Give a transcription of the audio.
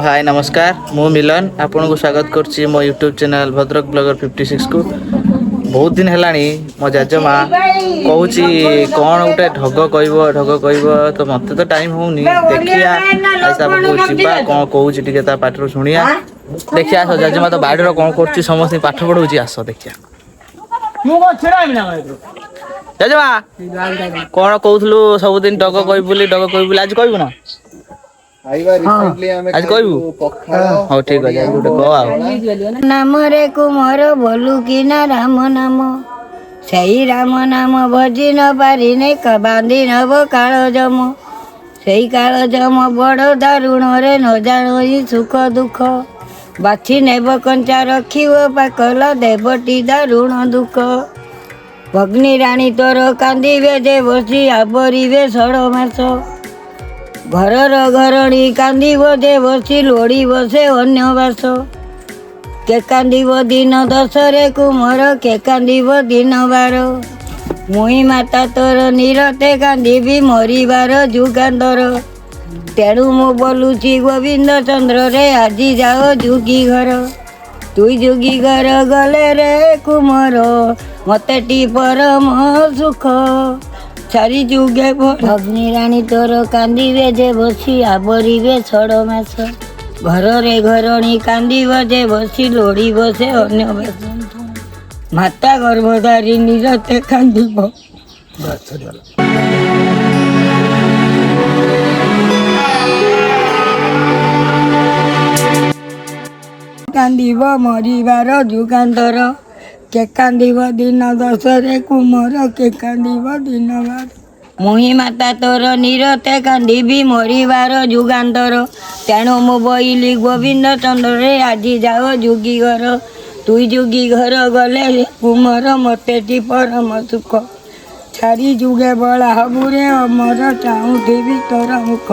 हाय नमस्कार मु मिलन आपन को स्वागत करछि मो यूट्यूब चैनल भद्रक ब्लॉगर 56 को बहुत दिन हेलानी मो जजमा कहूची कौन गोटे ढग कहब तो मत तो टाइम होनी देखिया ऐसा जीवा कौन कहूची टिके ता पाठर शुणिया देखिया आस जजमा तो बाड़ीर कौन करछि समस्त पाठ पढ़ौची आस देखिया जजमा कौन कहूथलु सब दिन ढग कहबुली आज कहबु ना आज कहबू हाँ ठीक है गोटे कह नाम रे कुमार बोलू कि ना राम नाम सही राम नाम भजी न पारी ने बांधी नब काल जम सही काल जम बड़ दारुण रे न जानो सुख दुख बाछी नेब कंचा रखिब पाकल देवटी दारुण दुख भग्नी राणी तोर कांदिबे जे बसी आबरिबे 16 मास घरर घरणी कांदिब जे बसी लोड़ी बसे अन्य बास के कांदिब दिन 10 रे कुमार के कांदिब दिन 12 मुई माता तोर निरते कांदिबी मरिबार जुगांदर तेणु मु बोलुची गोविंद चंद्र रे आजी जाओ जुगी घर तुई जुगी घर गले रे कुमार मते टी परम सुख चारि जुगे भग्नी राणी तोर कांदिबे जे बसी आबरिबे 16 मास घर रे घरणी कांदिब जे बसी लोड़ी बसे अन्य बास माता गर्भधारी निरते कांदिब कांदिब मरिबार जुगांतर के कांदिब दिन 10 रे कुमार के कांदिब दिन 12 मुही माता तोर निरते कांदिबी मरिबार जुगांतर तेणु मु बोइली गोविंद चंद्र रे आजी जाओ जुगी घर तुई जुगी घर गले कुमार मते टी परम सुख चारि जुगे बड़ा हबुरे अमर चाहूथिबी तोर मुख